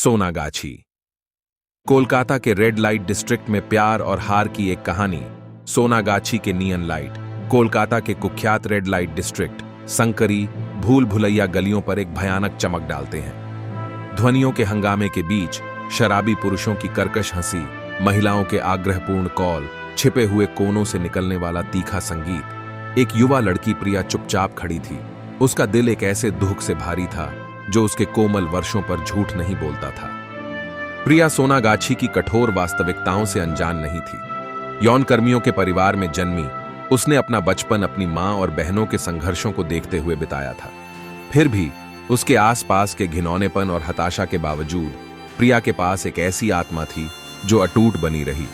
सोनागाछी। कोलकाता के red light district में प्यार और हार की एक कहानी। सोनागाछी के नियन लाइट। कोलकाता के कुख्यात रेड लाइट डिस्ट्रिक्ट संकरी भूल भुलैया गलियों पर एक भयानक चमक डालते हैं। ध्वनियों के हंगामे के बीच शराबी पुरुषों की कर्कश हंसी, महिलाओं के आग्रहपूर्ण कॉल, छिपे हुए कोनों से निकलने वाला तीखा संगीत। एक युवा लड़की प्रिया चुपचाप खड़ी थी। उसका दिल एक ऐसे दुख से भारी था जो उसके कोमल वर्षों पर झूठ नहीं बोलता था। प्रिया सोनागाछी की कठोर वास्तविकताओं से अनजान नहीं थी। यौन कर्मियों के परिवार में जन्मी उसने अपना बचपन अपनी मां और बहनों के संघर्षों को देखते हुए बिताया था। फिर भी उसके आसपास के घिनौनेपन और हताशा के बावजूद प्रिया के पास एक ऐसी आत्मा थी जो अटूट बनी रही।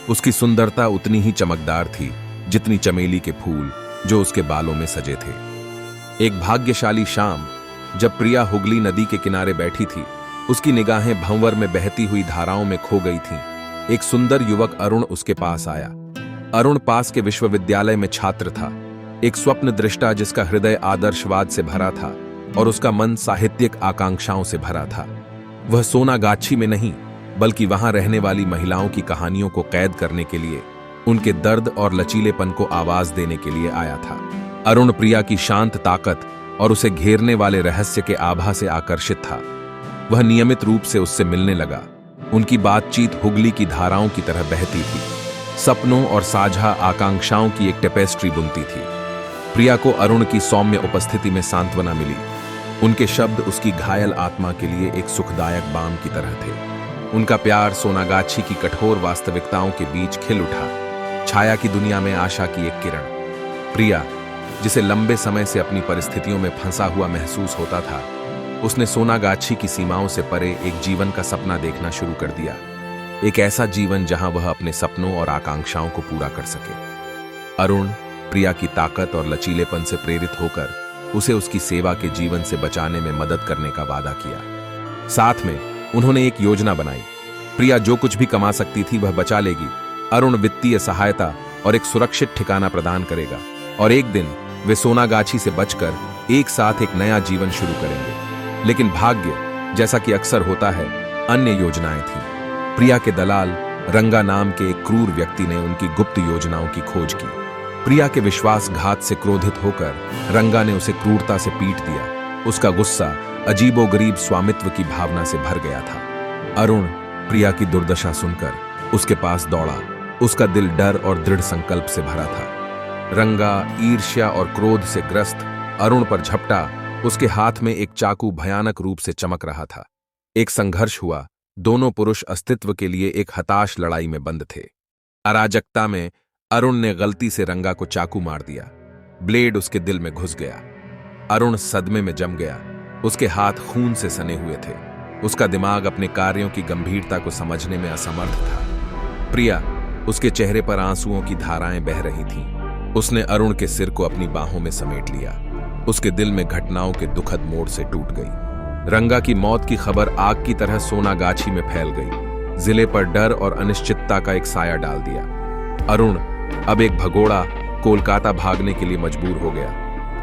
उसकी सुंदरता उतनी ही चमकदार थी जितनी चमेली के फूल जो उसके बालों में सजे थे। एक भाग्यशाली शाम जब प्रिया हुगली नदी के किनारे बैठी थी, उसकी निगाहें भंवर में बहती हुई धाराओं में खो गई थीं। एक सुंदर युवक अरुण उसके पास आया। अरुण पास के विश्वविद्यालय में छात्र था, एक स्वप्न दृष्टा जिसका हृदय आदर्शवाद से भरा था और उसका मन साहित्यिक आकांक्षाओं से भरा था। वह सोनागाछी में नहीं बल्कि वहां रहने वाली महिलाओं की कहानियों को कैद करने के लिए, उनके दर्द और लचीलेपन को आवाज देने के लिए आया था। अरुण प्रिया की शांत ताकत और उसे घेरने वाले रहस्य के आभा से आकर्षित था। वह नियमित रूप से उससे मिलने लगा। उनकी बातचीत हुगली की धाराओं की तरह बहती थी, सपनों और साझा आकांक्षाओं की एक टेपेस्ट्री बुनती थी। प्रिया को अरुण की सौम्य उपस्थिति में सांत्वना मिली। उनके शब्द उसकी घायल आत्मा के लिए एक सुखदायक बाम की तरह थे। उनका प्यार सोनागाछी की कठोर वास्तविकताओं के बीच खिल उठा, छाया की दुनिया में आशा की एक किरण। प्रिया, जिसे लंबे समय से अपनी परिस्थितियों में फंसा हुआ महसूस होता था, उसने सोनागाछी की सीमाओं से परे एक जीवन का सपना देखना शुरू कर दिया। एक ऐसा जीवन जहां वह अपने सपनों और आकांक्षाओं को पूरा कर सके। अरुण प्रिया की ताकत और लचीलेपन से प्रेरित होकर उसे उसकी सेवा के जीवन से बचाने में मदद करने का वादा किया। साथ में उन्होंने एक योजना बनाई। प्रिया जो कुछ भी कमा सकती थी वह बचा लेगी। अरुण वित्तीय सहायता और एक सुरक्षित ठिकाना प्रदान करेगा और एक दिन वे सोनागाछी से बचकर एक साथ एक नया जीवन शुरू करेंगे। लेकिन भाग्य, जैसा कि अक्सर होता है, अन्य योजनाएं थीं। प्रिया के दलाल रंगा नाम के एक क्रूर व्यक्ति ने उनकी गुप्त योजनाओं की खोज की। प्रिया के विश्वासघात से क्रोधित होकर रंगा ने उसे क्रूरता से पीट दिया। उसका गुस्सा अजीबोगरीब स्वामित्व की भावना से भर गया था। अरुण प्रिया की दुर्दशा सुनकर उसके पास दौड़ा। उसका दिल डर और दृढ़ संकल्प से भरा था। रंगा ईर्ष्या और क्रोध से ग्रस्त अरुण पर झपटा। उसके हाथ में एक चाकू भयानक रूप से चमक रहा था। एक संघर्ष हुआ। दोनों पुरुष अस्तित्व के लिए एक हताश लड़ाई में बंद थे। अराजकता में अरुण ने गलती से रंगा को चाकू मार दिया। ब्लेड उसके दिल में घुस गया। अरुण सदमे में जम गया। उसके हाथ खून से सने हुए थे। उसका दिमाग अपने कार्यों की गंभीरता को समझने में असमर्थ था। प्रिया, उसके चेहरे पर आंसुओं की धाराएं बह रही थीं। उसने अरुण के सिर को अपनी बाहों में समेट लिया। उसके दिल में घटनाओं के दुखद मोड़ से टूट गई। रंगा की मौत की खबर आग की तरह सोनागाछी में फैल गई। जिले पर डर और अनिश्चितता का एक साया डाल दिया। अरुण अब एक भगोड़ा कोलकाता भागने के लिए मजबूर हो गया।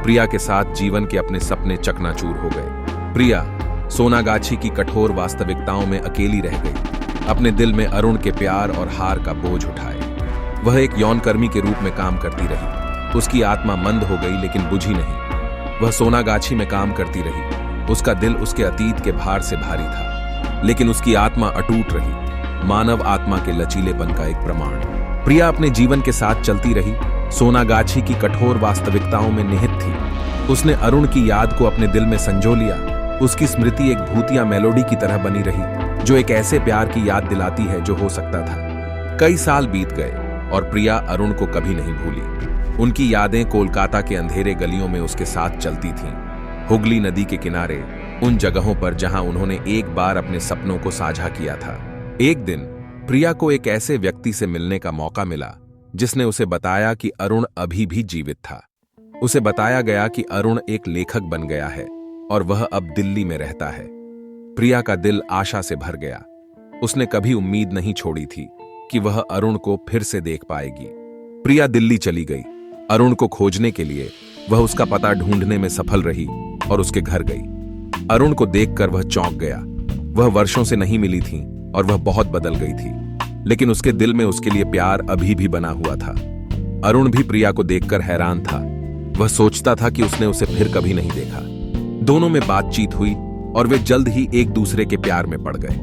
प्रिया के साथ जीवन के अपने सपने चकनाचूर हो गए। प्रिया सोनागाछी की कठोर वास्तविकताओं में अकेली रह गई, अपने दिल में अरुण के प्यार और हार का बोझ उठाए। वह एक यौनकर्मी के रूप में काम करती रही। उसकी आत्मा मंद हो गई लेकिन बुझी नहीं। वह सोनागाछी में काम करती रही। उसका दिल उसके अतीत के भार से भारी था, लेकिन उसकी आत्मा अटूट रही, मानव आत्मा के लचीलेपन का एक प्रमाण। प्रिया अपने जीवन के साथ चलती रही, सोनागाछी की कठोर वास्तविकताओं में निहित थी। उसने अरुण की याद को अपने दिल में संजो लिया। उसकी स्मृति एक भूतिया मेलोडी की तरह बनी रही, जो एक ऐसे प्यार की याद दिलाती है जो हो सकता था। कई साल बीत गए और प्रिया अरुण को कभी नहीं भूली। उनकी यादें कोलकाता के अंधेरे गलियों में उसके साथ चलती थीं। हुगली नदी के किनारे, उन जगहों पर जहां उन्होंने एक बार अपने सपनों को साझा किया था। एक दिन प्रिया को एक ऐसे व्यक्ति से मिलने का मौका मिला जिसने उसे बताया कि अरुण अभी भी जीवित था। उसे बताया गया कि अरुण एक लेखक बन गया है और वह अब दिल्ली में रहता है। प्रिया का दिल आशा से भर गया। उसने कभी उम्मीद नहीं छोड़ी थी कि वह अरुण को फिर से देख पाएगी। प्रिया दिल्ली चली गई। अरुण को खोजने के लिए वह उसका पता ढूंढने में सफल रही और उसके घर गई। अरुण को देखकर वह चौंक गया। वह वर्षों से नहीं मिली थी और वह बहुत बदल गई थी, लेकिन उसके दिल में उसके लिए प्यार अभी भी बना हुआ था। अरुण भी प्रिया को देखकर हैरान था। वह सोचता था कि उसने उसे फिर कभी नहीं देखा। दोनों में बातचीत हुई और वे जल्द ही एक दूसरे के प्यार में पड़ गए।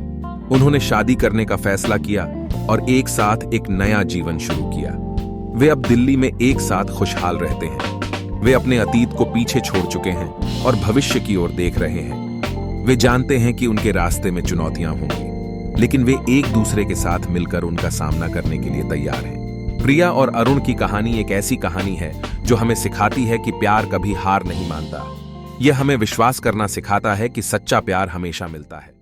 उन्होंने शादी करने का फैसला किया और एक साथ एक नया जीवन शुरू किया। वे अब दिल्ली में एक साथ खुशहाल रहते हैं। वे अपने अतीत को पीछे छोड़ चुके हैं और भविष्य की ओर देख रहे हैं। वे जानते हैं कि उनके रास्ते में चुनौतियां होंगी, लेकिन वे एक दूसरे के साथ मिलकर उनका सामना करने के लिए तैयार हैं। प्रिया और अरुण की कहानी एक ऐसी कहानी है जो हमें सिखाती है कि प्यार कभी हार नहीं मानता। यह हमें विश्वास करना सिखाता है कि सच्चा प्यार हमेशा मिलता है।